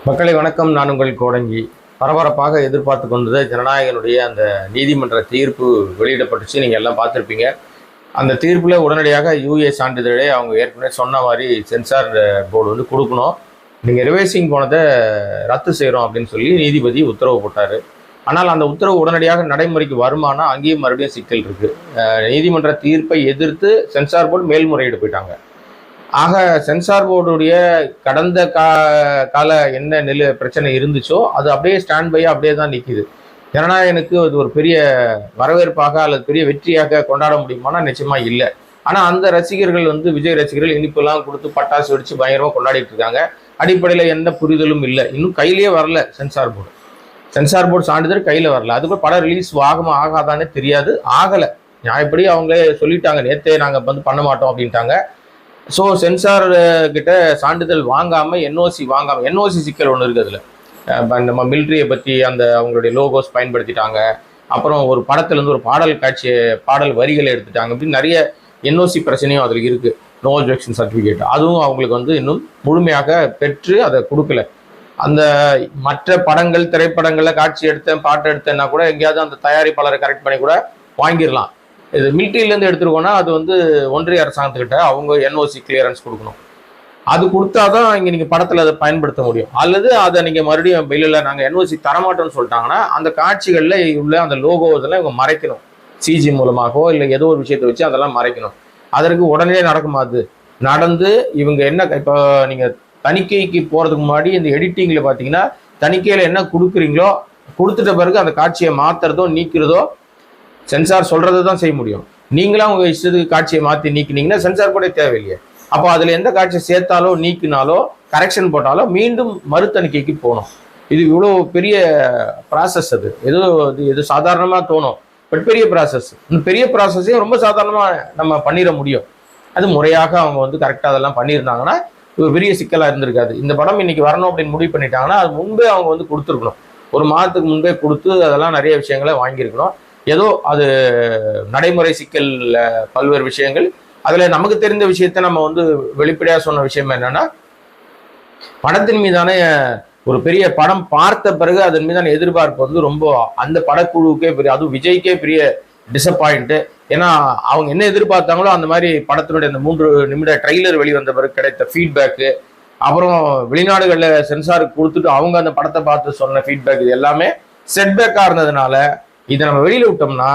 மக்களை வணக்கம். நான் உங்கள் கோடங்கி. பரபரப்பாக எதிர்பார்த்து கொண்டது ஜனநாயகனுடைய அந்த நீதிமன்ற தீர்ப்பு வெளியிடப்பட்டுச்சு. நீங்கள் எல்லாம் பார்த்துருப்பீங்க. அந்த தீர்ப்பில் உடனடியாக யூஏ சான்றிதழை அவங்க ஏற்கனவே சொன்ன மாதிரி சென்சார் போர்டு வந்து கொடுக்கணும். நீங்கள் ரிவைசிங் போனதை ரத்து செய்கிறோம் அப்படின்னு சொல்லி நீதிபதி உத்தரவு போட்டார். ஆனால் அந்த உத்தரவு உடனடியாக நடைமுறைக்கு வருமானா அங்கேயும் மறுபடியும் சிக்கல் இருக்குது. நீதிமன்ற தீர்ப்பை எதிர்த்து சென்சார் போர்டு மேல்முறையீடு போயிட்டாங்க. ஆக சென்சார் போர்டுடைய கடந்த கால என்ன பிரச்சனை இருந்துச்சோ அது அப்படியே ஸ்டாண்ட் பையாக அப்படியே தான் நிற்கிது. ஜனநாயகனுக்கு அது ஒரு பெரிய வரவேற்பாக அல்லது பெரிய வெற்றியாக கொண்டாட முடியுமானா நிச்சயமா இல்லை. ஆனால் அந்த ரசிகர்கள் வந்து விஜய் ரசிகர்கள் இனிப்பெல்லாம் கொடுத்து பட்டாசு வெடிச்சு பயங்கரமாக கொண்டாடிட்டு இருக்காங்க. அடிப்படையில் எந்த புரிதலும் இல்லை. இன்னும் கையிலேயே வரல சென்சார் போர்டு சான்றிதழ் கையில் வரல. அதுக்கு படம் ரிலீஸ் ஆகுமா ஆகாதானே தெரியாது. ஆகலை. நியாயப்படி அவங்களே சொல்லிட்டாங்க, நேற்றே நாங்கள் வந்து பண்ண மாட்டோம் அப்படின்ட்டாங்க. ஸோ சென்சார் கிட்ட சான்றிதழ் வாங்காமல் என்ஓசி சிக்கல் ஒன்று இருக்குது. அதில் நம்ம மிலிட்ரியை பற்றி அந்த அவங்களுடைய லோகோஸ் பயன்படுத்திட்டாங்க. அப்புறம் ஒரு படத்துலேருந்து ஒரு பாடல் வரிகளை எடுத்துட்டாங்க. அப்படின்னு நிறைய என்ஓசி பிரச்சனையும் அதில் இருக்குது. நோ அப்ஜெக்ஷன் சர்டிஃபிகேட் அதுவும் அவங்களுக்கு வந்து இன்னும் முழுமையாக பெற்று அதை கொடுக்கல. அந்த மற்ற படங்கள் திரைப்படங்களில் காட்சி எடுத்தேன் பாட்டு எடுத்தேன்னா கூட எங்கேயாவது அந்த தயாரிப்பாளரை கரெக்ட் பண்ணி கூட வாங்கிடலாம். இது மிலிட்ரியிலேருந்து எடுத்துருக்கோன்னா அது வந்து ஒன்றிய அரசாங்கத்துக்கிட்ட அவங்க என்ஓசி கிளியரன்ஸ் கொடுக்கணும். அது கொடுத்தாதான் இங்கே நீங்கள் படத்தில் அதை பயன்படுத்த முடியும். அல்லது அதை நீங்கள் மறுபடியும் இல்லை நாங்கள் என்ஓசி தரமாட்டோம்னு சொல்லிட்டாங்கன்னா அந்த காட்சிகளில் உள்ள அந்த லோகோ இதெல்லாம் இவங்க மறைக்கணும். சிஜி மூலமாகவோ இல்லை ஏதோ ஒரு விஷயத்தை வச்சு அதெல்லாம் மறைக்கணும். அதற்கு உடனே நடந்து இவங்க என்ன இப்போ நீங்கள் தணிக்கைக்கு போகிறதுக்கு முன்னாடி இந்த எடிட்டிங்கில் பார்த்தீங்கன்னா தணிக்கையில் என்ன கொடுக்குறீங்களோ கொடுத்துட்ட பிறகு அந்த காட்சியை மாற்றுறதோ நீக்கிறதோ சென்சார் சொல்றது தான் செய்ய முடியும். நீங்களாம் உங்க இஷ்டத்துக்கு காட்சியை மாற்றி நீக்கினீங்கன்னா சென்சார் கூட தேவையில்லையே. அப்போ அதில் எந்த காட்சியை சேர்த்தாலோ நீக்கினாலோ கரெக்ஷன் போட்டாலோ மீண்டும் மறுதணிக்கைக்கு போகணும். இது இவ்வளோ பெரிய ப்ராசஸ். அது எது சாதாரணமாக தோணும். பட் பெரிய ப்ராசஸ். இந்த பெரிய ப்ராசஸையும் ரொம்ப சாதாரணமாக நம்ம பண்ணிட முடியும். அது முறையாக அவங்க வந்து கரெக்டாக அதெல்லாம் பண்ணியிருந்தாங்கன்னா இது பெரிய சிக்கலாக இருந்திருக்காது. இந்த படம் இன்னைக்கு வரணும் அப்படின்னு முடிவு பண்ணிட்டாங்கன்னா அது முன்பே அவங்க வந்து கொடுத்துருக்கணும். ஒரு மாதத்துக்கு முன்பே கொடுத்து அதெல்லாம் நிறைய விஷயங்களை வாங்கியிருக்கணும். ஏதோ அது நடைமுறை சிக்கல் பல்வேறு விஷயங்கள். அதில் நமக்கு தெரிந்த விஷயத்த நம்ம வந்து வெளிப்படையாக சொன்ன விஷயம் என்னன்னா, படத்தின் மீதான ஒரு பெரிய படம் பார்த்த பிறகு அதன் மீதான எதிர்பார்ப்பு வந்து ரொம்ப அந்த படக்குழுவுக்கே பெரிய, அதுவும் விஜய்க்கே பெரிய டிசப்பாயிண்ட்டு. ஏன்னா அவங்க என்ன எதிர்பார்த்தாங்களோ அந்த மாதிரி படத்தினுடைய அந்த 3 நிமிட ட்ரெய்லர் வெளிவந்த பிறகு கிடைத்த ஃபீட்பேக்கு, அப்புறம் வெளிநாடுகளில் சென்சாருக்கு கொடுத்துட்டு அவங்க அந்த படத்தை பார்த்து சொன்ன ஃபீட்பேக், இது எல்லாமே செட்பேக்காக இருந்ததுனால இதை நம்ம வெளியில விட்டோம்னா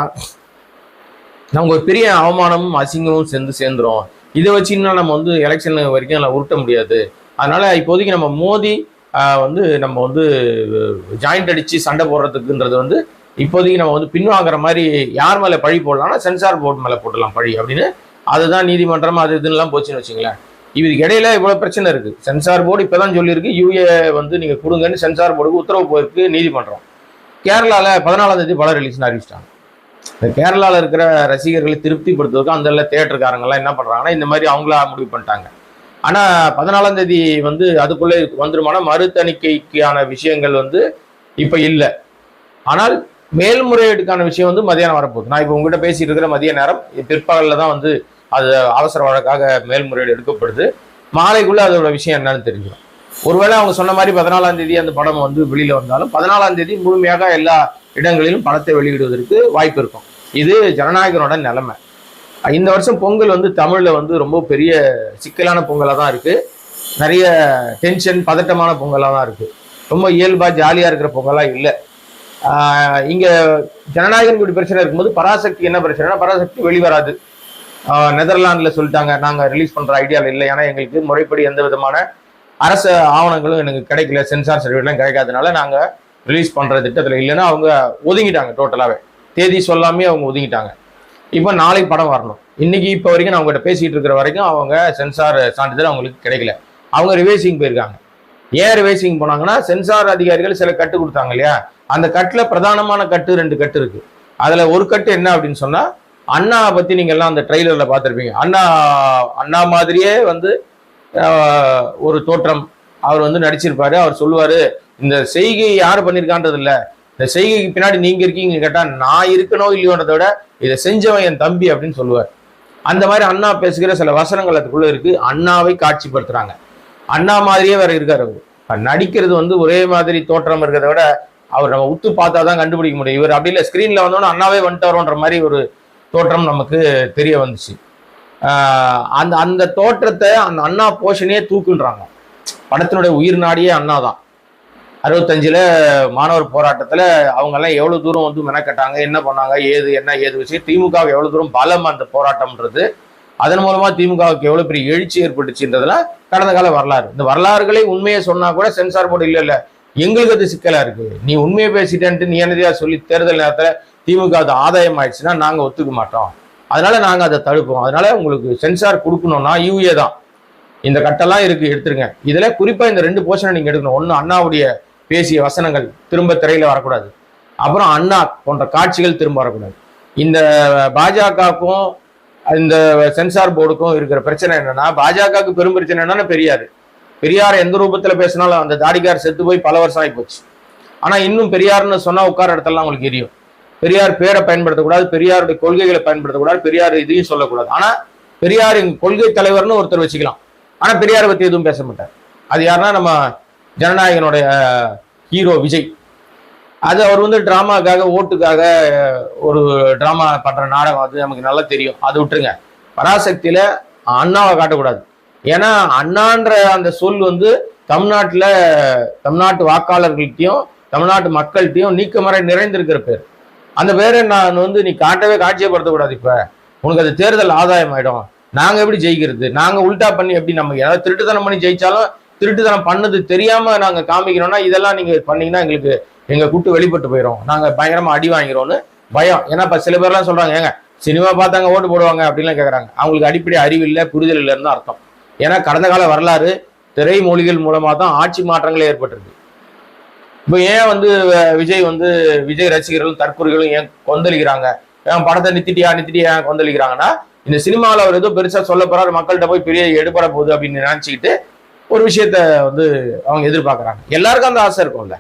நமக்கு ஒரு பெரிய அவமானமும் அசிங்கமும் சேர்ந்துரும். இதை வச்சுன்னா நம்ம வந்து எலெக்ஷன் வரைக்கும் நம்ம உருட்ட முடியாது. அதனால இப்போதைக்கு நம்ம மோதி வந்து நம்ம வந்து ஜாயிண்ட் அடிச்சு சண்டை போடுறதுக்குன்றது வந்து இப்போதைக்கு நம்ம வந்து பின்வாங்குற மாதிரி யார் மேலே பழி போடலாம்னா சென்சார் போர்டு மேலே போடலாம் பழி அப்படின்னு. அதுதான் நீதிமன்றம் அது இதுன்னெலாம் போச்சுன்னு வச்சுங்களேன். இதுக்கு இடையில இவ்வளோ பிரச்சனை இருக்குது. சென்சார் போர்டு இப்போதான் சொல்லியிருக்கு யூஏ வந்து நீங்கள் கொடுங்கன்னு சென்சார் போர்டுக்கு உத்தரவு போயிருக்கு நீதிமன்றம். கேரளாவில் 14ஆம் தேதி படம் ரிலீஸ்னு அறிவிச்சிட்டாங்க. இந்த கேரளாவில் இருக்கிற ரசிகர்களை திருப்திப்படுத்துவதற்கு அந்த தியேட்டருக்காரங்கெல்லாம் என்ன பண்ணுறாங்கன்னா இந்த மாதிரி அவங்களா முடிவு பண்ணிட்டாங்க. ஆனால் 14ஆம் தேதி வந்து அதுக்குள்ளே வந்துருமான மறுதணிக்கைக்கான விஷயங்கள் வந்து இப்போ இல்லை. ஆனால் மேல்முறையீடுக்கான விஷயம் வந்து மதியானம் வரப்போகுது. நான் இப்போ உங்ககிட்ட பேசிட்டு இருக்கிற மதிய நேரம் பிற்பகலில் தான் வந்து அது அவசர வழக்காக மேல்முறையீடு எடுக்கப்படுது. மாலைக்குள்ளே அதோட விஷயம் என்னன்னு தெரிஞ்சிடும். ஒருவேளை அவங்க சொன்ன மாதிரி 14ஆம் தேதி அந்த படம் வந்து வெளியில வந்தாலும் 14ஆம் தேதி முழுமையாக எல்லா இடங்களிலும் படத்தை வெளியிடுவதற்கு வாய்ப்பு இருக்கும். இது ஜனநாயகனோட நிலைமை. இந்த வருஷம் பொங்கல் வந்து தமிழ்ல வந்து ரொம்ப பெரிய சிக்கலான பொங்கலாக தான் இருக்கு. நிறைய டென்ஷன் பதட்டமான பொங்கலாக தான் இருக்கு. ரொம்ப இயல்பா ஜாலியா இருக்கிற பொங்கலா இல்லை. இங்க ஜனநாயகன் இப்படி பிரச்சனை இருக்கும்போது பராசக்தி என்ன பிரச்சனைனா, பராசக்தி வெளிவராது. நெதர்லாண்டில் சொல்லிட்டாங்க நாங்கள் ரிலீஸ் பண்ற ஐடியாவில் இல்லை. ஏன்னா எங்களுக்கு முறைப்படி எந்த விதமான அரசு ஆவணங்களும் எனக்கு கிடைக்கல, சென்சார் சர்டிஃபிகேட்லாம் கிடைக்காதனால நாங்கள் ரிலீஸ் பண்ணுற திட்டத்தில் இல்லைன்னா அவங்க ஒதுங்கிட்டாங்க. டோட்டலாகவே தேதி சொல்லாமே அவங்க ஒதுங்கிட்டாங்க. இப்போ நாளைக்கு படம் வரணும். இன்னைக்கு இப்போ வரைக்கும் நான் அவங்ககிட்ட பேசிகிட்டு இருக்கிற வரைக்கும் அவங்க சென்சார் சான்றிதழ் அவங்களுக்கு கிடைக்கல. அவங்க ரிவைசிங் போயிருக்காங்க. ஏன் ரிவைசிங் போனாங்கன்னா சென்சார் அதிகாரிகள் சில கட்டு கொடுத்தாங்க இல்லையா, அந்த கட்டில் பிரதானமான கட்டு 2 கட்டு இருக்குது. அதில் ஒரு கட்டு என்ன அப்படின்னு சொன்னால், அண்ணா பற்றி நீங்கள் எல்லாம் அந்த ட்ரெய்லரில் பார்த்துருப்பீங்க. அண்ணா மாதிரியே வந்து ஒரு தோற்றம் அவர் வந்து நடிச்சிருப்பாரு. அவர் சொல்லுவாரு, இந்த செய்கை யார் பண்ணியிருக்கான்றது இல்லை, இந்த செய்கைக்கு பின்னாடி நீங்க இருக்கீங்க கேட்டா நான் இருக்கணும் இல்லையோன்றதை விட இதை செஞ்சவன் என் தம்பி அப்படின்னு சொல்லுவார். அந்த மாதிரி அண்ணா பேசுகிற சில வசனங்கள் அதுக்குள்ள இருக்கு. அண்ணாவை காட்சிப்படுத்துறாங்க. அண்ணா மாதிரியே வேற இருக்காரு அவரு. நடிக்கிறது வந்து ஒரே மாதிரி தோற்றம் இருக்கிறத விட அவர் நம்ம உத்து பார்த்தா தான் கண்டுபிடிக்க முடியும். இவர் அப்படி இல்லை, ஸ்க்ரீனில் வந்தோன்னா அண்ணாவே வந்துட்டாரோன்ற மாதிரி ஒரு தோற்றம் நமக்கு தெரிய வந்துச்சு. அந்த அந்த தோற்றத்தை அந்த அண்ணா போஷனையே தூக்குன்றாங்க. படத்தினுடைய உயிர் நாடியே அண்ணா தான். 65 மாணவர் போராட்டத்தில் அவங்கெல்லாம் எவ்வளோ தூரம் வந்து மெனக்கட்டாங்க, என்ன பண்ணாங்க, ஏது விஷயம், திமுகவுக்கு எவ்வளோ தூரம் பலம் அந்த போராட்டம்ன்றது, அதன் மூலமா திமுகவுக்கு எவ்வளவு பெரிய எழுச்சி ஏற்பட்டுச்சுன்றதுலாம் கடந்த கால வரலாறு. இந்த வரலாறுகளை உண்மையை சொன்னா கூட சென்சார் போர்டு இல்ல எங்களுக்கு அது சிக்கலா இருக்கு, நீ உண்மையை பேசிட்டேன்ட்டு நீ என்னதையா சொல்லி தேர்தல் நேரத்துல திமுக அது ஆதாயம் ஆயிடுச்சுன்னா நாங்க ஒத்துக்க மாட்டோம், அதனால நாங்க அதை தடுப்போம், அதனால உங்களுக்கு சென்சார் கொடுக்கணும்னா யூஏ தான். இந்த கட்டெல்லாம் இருக்கு, எடுத்துருங்க. இதுல குறிப்பா இந்த 2 போர்ஷனை நீங்க எடுக்கணும். ஒண்ணு, அண்ணாவுடைய பேசிய வசனங்கள் திரும்ப திரையில வரக்கூடாது. அப்புறம் அண்ணா போன்ற காட்சிகள் திரும்ப வரக்கூடாது. இந்த பாஜகவுக்கும் இந்த சென்சார் போர்டுக்கும் இருக்கிற பிரச்சனை என்னன்னா, பாஜகவுக்கு பெரும் பிரச்சனை என்னன்னா பெரியார் எந்த ரூபத்துல பேசினாலும் அந்த தாடிக்கார் செத்து போய் பல வருஷம் ஆகி போச்சு. ஆனா இன்னும் பெரியார்னு சொன்னா உட்கார இடத்துல உங்களுக்கு எரியும். பெரியார் பேரை பயன்படுத்தக்கூடாது, பெரியாருடைய கொள்கைகளை பயன்படுத்தக்கூடாது, பெரியார் இதையும் சொல்லக்கூடாது. ஆனா பெரியார் எங்க கொள்கை தலைவர்னு ஒருத்தர் வச்சுக்கலாம், ஆனா பெரியாரை பத்தி எதுவும் பேச மாட்டார். அது யாருன்னா நம்ம ஜனநாயகனுடைய ஹீரோ விஜய். அது அவர் வந்து டிராமாக்காக, ஓட்டுக்காக ஒரு டிராமா பண்ற நாடகம், அது நமக்கு நல்லா தெரியும். அது விட்டுருங்க. பராசக்தியில அண்ணாவை காட்டக்கூடாது. ஏன்னா அண்ணான்ற அந்த சொல் வந்து தமிழ்நாட்டு வாக்காளர்கள்ட்டையும் தமிழ்நாட்டு மக்கள்கிட்டையும் நீக்கமறை நிறைந்திருக்கிற பேர். அந்த பேரை நான் வந்து நீ காட்சியப்படுத்தக்கூடாது. இப்ப உனக்கு அது தேர்தல் ஆதாயம் ஆயிடும். நாங்க எப்படி ஜெயிக்கிறது, நாங்க உல்டா பண்ணி எப்படி நம்ம ஏதாவது திருட்டுத்தனம் பண்ணி ஜெயிச்சாலும் திருட்டுத்தனம் பண்ணது தெரியாம நாங்க காமிக்கிறோம்னா, இதெல்லாம் நீங்க பண்ணீங்கன்னா எங்களுக்கு எங்க கூட்டு வெளிப்பட்டு போயிடும், நாங்க பயங்கரமா அடி வாங்கிறோம்னு பயம். ஏன்னா இப்ப சில பேர்லாம் சொல்றாங்க, ஏங்க சினிமா பார்த்தாங்க ஓட்டு போடுவாங்க அப்படின்லாம் கேட்கறாங்க. அவங்களுக்கு அடிப்படை அறிவு இல்லை, புரிதல் இல்லைன்னு அர்த்தம். ஏன்னா கடந்த கால வரலாறு திரை மொழிகள் மூலமா தான் ஆட்சி மாற்றங்களே ஏற்பட்டிருக்கு. இப்போ ஏன் வந்து விஜய் ரசிகர்களும் தற்கொலைகளும் ஏன் கொந்தளிக்கிறாங்க, ஏன் படத்தை நித்திட்டியா கொந்தளிக்கிறாங்கன்னா, இந்த சினிமாவில் அவர் ஏதோ பெருசா சொல்ல போறாரு, மக்கள்கிட்ட போய் பெரிய எடுபட போகுது அப்படின்னு நினைச்சுக்கிட்டு ஒரு விஷயத்த வந்து அவங்க எதிர்பார்க்கறாங்க. எல்லாருக்கும் அந்த ஆசை இருக்கும்ல.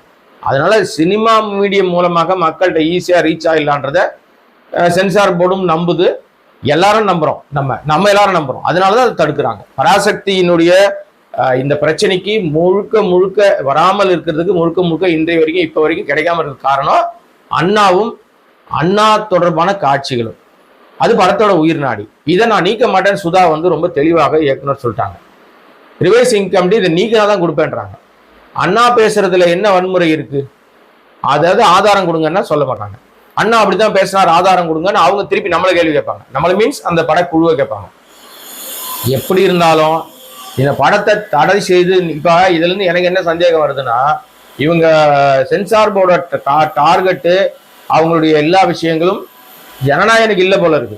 அதனால சினிமா மீடியம் மூலமாக மக்கள்கிட்ட ஈஸியா ரீச் ஆகலான்றத சென்சார் போர்டும் நம்புது, எல்லாரும் நம்புறோம், நம்ம எல்லாரும் நம்புறோம். அதனாலதான் அதை தடுக்கிறாங்க. பராசக்தியினுடைய இந்த பிரச்சனைக்கு முழுக்க வராமல் இருக்கிறதுக்கு முழுக்க இன்றைய வரைக்கும் இப்ப வரைக்கும் கிடைக்காம இருக்க காரணம் அண்ணா தொடர்பான காட்சிகளும். அது படத்தோட உயிர் நாடி. இதை நான் நீக்க மாட்டேன்னு சுதா வந்து ரொம்ப தெளிவாக இயக்குனர் சொல்லிட்டாங்க. ரிவைஸ் இன்கம் இதை நீக்கினாதான் கொடுப்பேன்றாங்க. அண்ணா பேசுறதுல என்ன வன்முறை இருக்கு, அதாவது ஆதாரம் கொடுங்கன்னா சொல்ல மாட்டாங்க. அண்ணா அப்படித்தான் பேசினார், ஆதாரம் கொடுங்கன்னு அவங்க திருப்பி நம்மளை கேள்வி கேட்பாங்க. நம்மள மீன்ஸ் அந்த படக்குழுவை கேட்பாங்க. எப்படி இருந்தாலும் இந்த படத்தை தடை செய்து, இப்ப இதுல இருந்து எனக்கு என்ன சந்தேகம் வருதுன்னா, இவங்க சென்சார் போர்டோட டார்கெட்டு அவங்களுடைய எல்லா விஷயங்களும் ஜனநாயகனுக்கு இல்லை போல இருக்கு.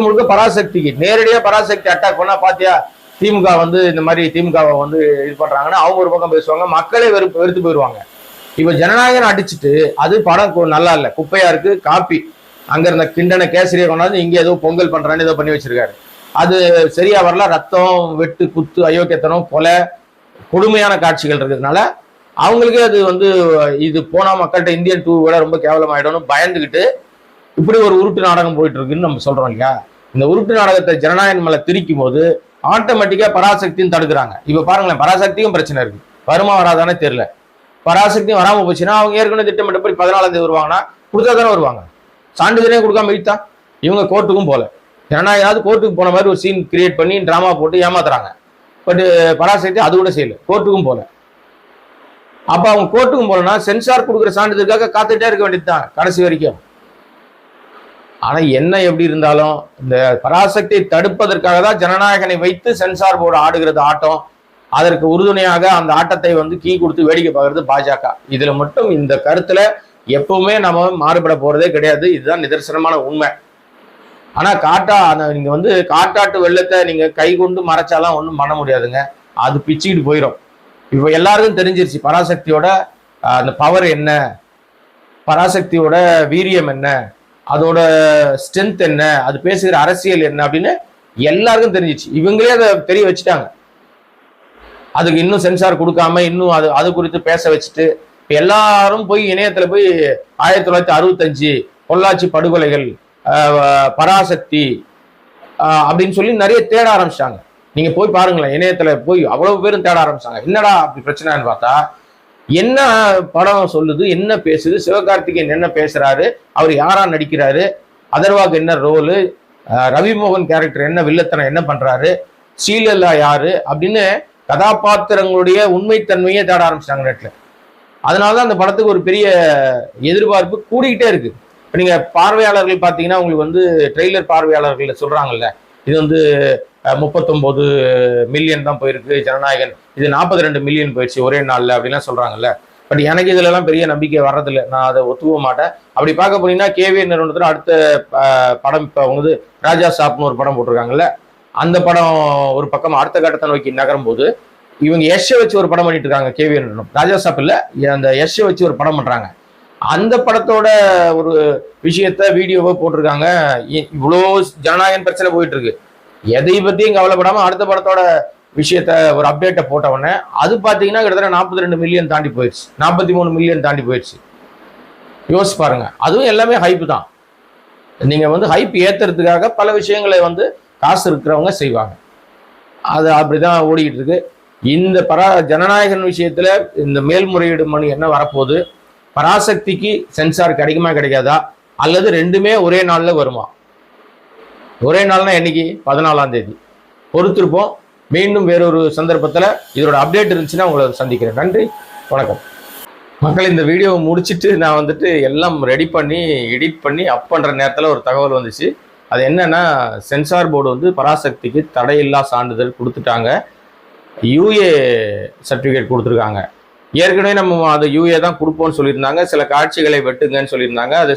முழுக்க பராசக்திக்கு நேரடியாக பராசக்தி அட்டாக் பண்ணா பாத்தியா, திமுக வந்து இந்த மாதிரி திமுகவை வந்து இது பண்றாங்கன்னா அவங்க ஒரு பக்கம் பேசுவாங்க, மக்களே வெறுத்து போயிடுவாங்க. இப்ப ஜனநாயகன் அடிச்சுட்டு அது படம் நல்லா இல்லை, குப்பையா இருக்கு, காப்பி அங்க இருந்த கிண்டன கேசரியை கொண்டாந்து இங்க ஏதோ பொங்கல் பண்றான்னு ஏதோ பண்ணி வச்சிருக்காரு, அது சரியா வரல, ரத்தம், வெட்டு, குத்து, அயோக்கியத்தனம், கொலை, கொடுமையான காட்சிகள் இருக்கிறதுனால அவங்களுக்கே அது வந்து இது போனா மக்கள்கிட்ட இந்தியன் 2 விட ரொம்ப கேவலமாயிடும்னு பயந்துகிட்டு இப்படி ஒரு உருட்டு நாடகம் போயிட்டு இருக்குன்னு நம்ம சொல்றோம் இல்லையா. இந்த உருட்டு நாடகத்தை ஜனநாயகன் மேல திரிக்கும் போது ஆட்டோமேட்டிக்கா பராசக்தியும் தடுக்கிறாங்க. இப்ப பாருங்களேன், பராசக்தியும் பிரச்சனை இருக்கு, வருமா வராதானே தெரியல. பராசக்தியும் வராம போச்சுன்னா அவங்க ஏற்கனவே திட்டமிட்டபடி 14ஆம் தேதி வருவாங்கன்னா கொடுத்தா தானே வருவாங்க. சான்றிதழே கொடுக்காம இழுத்தா இவங்க கோர்ட்டுக்கும் போல, ஜனநாயகம் கோர்ட்டுக்கு போன மாதிரி ஒரு சீன் கிரியேட் பண்ணி டிராமா போட்டு ஏமாத்துறாங்க. பட் பராசக்தி அது கூட செய்யல, கோர்ட்டுக்கும் போல. அப்ப அவங்க கோர்ட்டுக்கும் போலன்னா சென்சார் கொடுக்குற சான்றிதழுக்காக காத்துட்டே இருக்க வேண்டியதுதான் கடைசி வரைக்கும். ஆனா என்ன எப்படி இருந்தாலும் இந்த பராசக்தியை தடுப்பதற்காக தான் ஜனநாயகனை வைத்து சென்சார் போர்டு ஆடுகிறது ஆட்டம். அதற்கு உறுதுணையாக அந்த ஆட்டத்தை வந்து கீ கொடுத்து வேடிக்கை பார்க்கறது பாஜக. இதுல மட்டும் இந்த கருத்துல எப்பவுமே நம்ம மாறுபட போறதே கிடையாது. இதுதான் நிதர்சனமான உண்மை. ஆனா நீங்க வந்து காட்டாட்டு வெள்ளத்தை நீங்க கை கொண்டு மறைச்சாலாம் ஒன்றும் பண்ண முடியாதுங்க, அது பிச்சுக்கிட்டு போயிடும். இப்ப எல்லாருக்கும் தெரிஞ்சிருச்சு பராசக்தியோட அந்த பவர் என்ன, பராசக்தியோட வீரியம் என்ன, அதோட ஸ்ட்ரென்த் என்ன, அது பேசுகிற அரசியல் என்ன அப்படின்னு எல்லாருக்கும் தெரிஞ்சிச்சு. இவங்களே அதை தெரிய வச்சுட்டாங்க. அதுக்கு இன்னும் சென்சார் கொடுக்காம இன்னும் அது குறித்து பேச வச்சுட்டு எல்லாரும் போய் இணையத்துல போய் 1965 பொள்ளாச்சி படுகொலைகள், பராசக்தி அப்படின்னு சொல்லி நிறைய தேட ஆரம்பிச்சிட்டாங்க. நீங்க போய் பாருங்களேன், இணையத்துல போய் அவ்வளவு பேரும் தேட ஆரம்பிச்சாங்க. என்னடா அப்படி பிரச்சனைன்னு பார்த்தா, என்ன படம் சொல்லுது, என்ன பேசுது, சிவகார்த்திகேயன் என்ன பேசுறாரு, அவர் யாரா நடிக்கிறாரு, அதர்வாக்கு என்ன ரோலு, ரவிமோகன் கேரக்டர் என்ன வில்லத்தனம் என்ன பண்றாரு, ஸ்ரீலல்லா யாரு அப்படின்னு கதாபாத்திரங்களுடைய உண்மைத்தன்மையை தேட ஆரம்பிச்சிட்டாங்க நெட்ல. அதனாலதான் அந்த படத்துக்கு ஒரு பெரிய எதிர்பார்ப்பு கூடிக்கிட்டே இருக்கு. இப்ப நீங்க பார்வையாளர்கள் பாத்தீங்கன்னா உங்களுக்கு வந்து ட்ரெய்லர் பார்வையாளர்கள் சொல்றாங்கல்ல, இது வந்து 39 மில்லியன் தான் போயிருக்கு ஜனநாயகன், இது 42 மில்லியன் போயிடுச்சு ஒரே நாள்ல அப்படின்லாம் சொல்றாங்கல்ல. பட் எனக்கு இதுல எல்லாம் பெரிய நம்பிக்கை வர்றதில்லை, நான் அதை ஒத்துக்க மாட்டேன். அப்படி பார்க்க போனீங்கன்னா கேவிஎன் நிறுவனத்துல அடுத்த படம் இப்ப வந்து ராஜா சாப்னு ஒரு படம் போட்டிருக்காங்கல்ல, அந்த படம் ஒரு பக்கம் அடுத்த கட்டத்தை நோக்கி நகரும் போது இவங்க யஷை வச்சு ஒரு படம் பண்ணிட்டு இருக்காங்க கேவிஎன் நிறுவனம். ராஜா சாப் இல்ல, அந்த யஷை வச்சு ஒரு படம் பண்றாங்க. அந்த படத்தோட ஒரு விஷயத்த வீடியோவை போட்டிருக்காங்க. இவ்வளோ ஜனநாயகன் பிரச்சனை போயிட்டு இருக்கு, எதை பத்தியும் கவலைப்படாம அடுத்த படத்தோட விஷயத்த ஒரு அப்டேட்டை போட்ட உடனே அது பாத்தீங்கன்னா கிட்டத்தட்ட 42 மில்லியன் தாண்டி போயிடுச்சு, 43 மில்லியன் தாண்டி போயிடுச்சு. யோசிச்சு பாருங்க. அதுவும் எல்லாமே ஹைப் தான். நீங்க வந்து ஹைப் ஏத்துறதுக்காக பல விஷயங்களை வந்து காசு இருக்கிறவங்க செய்வாங்க. அது அப்படிதான் ஓடிக்கிட்டு இருக்கு. இந்த ஜனநாயகன் விஷயத்துல இந்த மேல்முறையீடு மனு என்ன வரப்போகுது, பராசக்திக்கு சென்சார் கிடைக்குமா கிடைக்காதா, அல்லது ரெண்டுமே ஒரே நாள்ல வருமா? ஒரே நாள்னா என்னைக்கு? 14ஆம் தேதி பொறுத்திருப்போம். மீண்டும் வேறொரு சந்தர்ப்பத்துல இதோட அப்டேட் இருந்துச்சுன்னா உங்களை சந்திக்கிறேன். நன்றி, வணக்கம். மக்கள், இந்த வீடியோவை முடிச்சுட்டு நான் வந்துட்டு எல்லாம் ரெடி பண்ணி எடிட் பண்ணி அப் பண்ற நேரத்துல ஒரு தகவல் வந்துச்சு. அது என்னன்னா, சென்சார் போர்டு வந்து பராசக்திக்கு தடையில்லா சான்றிதழ் கொடுத்துட்டாங்க, யூஏ சர்டிஃபிகேட் கொடுத்துருக்காங்க. ஏற்கனவே நம்ம அது யூஏ தான் கொடுப்போம்னு சொல்லியிருந்தாங்க, சில காட்சிகளை வெட்டுங்கன்னு சொல்லியிருந்தாங்க. அது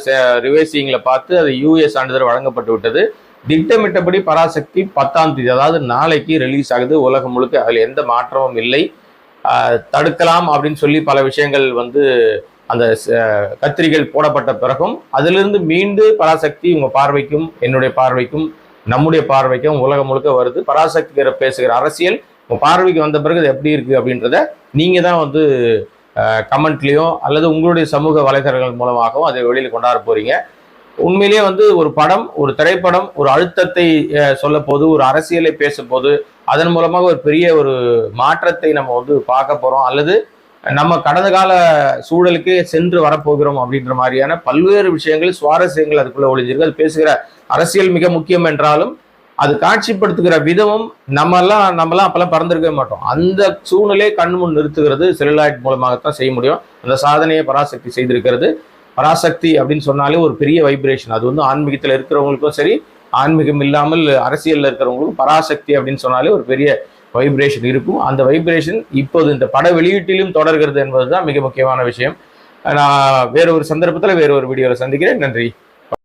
ரிவைசிங்கில் பார்த்து அது யூஏ சான்றிதழ் வழங்கப்பட்டு விட்டது. திட்டமிட்டபடி பராசக்தி 10ஆம் தேதி, அதாவது நாளைக்கு ரிலீஸ் ஆகுது உலகம் முழுக்க. அதில் எந்த மாற்றமும் இல்லை. தடுக்கலாம் அப்படின்னு சொல்லி பல விஷயங்கள் வந்து அந்த கத்திரிகள் போடப்பட்ட பிறகும் அதிலிருந்து மீண்டு பராசக்தி உங்க பார்வைக்கும் என்னுடைய பார்வைக்கும் நம்முடைய பார்வைக்கும் உலகம் முழுக்க வருது. பராசக்தி பேசுகிற அரசியல் உங்க பார்வைக்கு வந்த பிறகு அது எப்படி இருக்கு அப்படின்றத நீங்க தான் வந்து கமெண்ட்லயோ அல்லது உங்களுடைய சமூக வலைதளங்கள் மூலமாகவும் அதை வெளியில கொண்டாட போறீங்க. உண்மையிலேயே வந்து ஒரு படம், ஒரு திரைப்படம் ஒரு அழுத்தத்தை சொல்ல போது, ஒரு அரசியலை பேச போது, அதன் மூலமாக ஒரு பெரிய ஒரு மாற்றத்தை நம்ம வந்து பார்க்க போறோம், அல்லது நம்ம கடந்த கால சூழலுக்கு சென்று வரப்போகிறோம் அப்படின்ற மாதிரியான பல்வேறு விஷயங்கள், சுவாரஸ்யங்கள் அதுக்குள்ள ஒளிஞ்சிருக்கு. அது பேசுகிற அரசியல் மிக முக்கியம் என்றாலும் அது காட்சிப்படுத்துகிற விதமும் நம்மலாம் அப்பெல்லாம் பறந்திருக்கவே மாட்டோம். அந்த சூழ்நிலையை கண் முன் நிறுத்துகிறது செல்லுலாய்ட் மூலமாகத்தான் செய்ய முடியும். அந்த சாதனையை பராசக்தி செய்திருக்கிறது. பராசக்தி அப்படின்னு சொன்னாலே ஒரு பெரிய வைப்ரேஷன். அது வந்து ஆன்மீகத்தில் இருக்கிறவங்களுக்கும் சரி, ஆன்மீகம் இல்லாமல் அரசியலில் இருக்கிறவங்களுக்கும் பராசக்தி அப்படின்னு சொன்னாலே ஒரு பெரிய வைப்ரேஷன் இருக்கும். அந்த வைப்ரேஷன் இப்போது இந்த பட வெளியீட்டிலும் தொடர்கிறது என்பதுதான் மிக முக்கியமான விஷயம். நான் வேற ஒரு சந்தர்ப்பத்தில் வேற ஒரு வீடியோவில் சந்திக்கிறேன். நன்றி.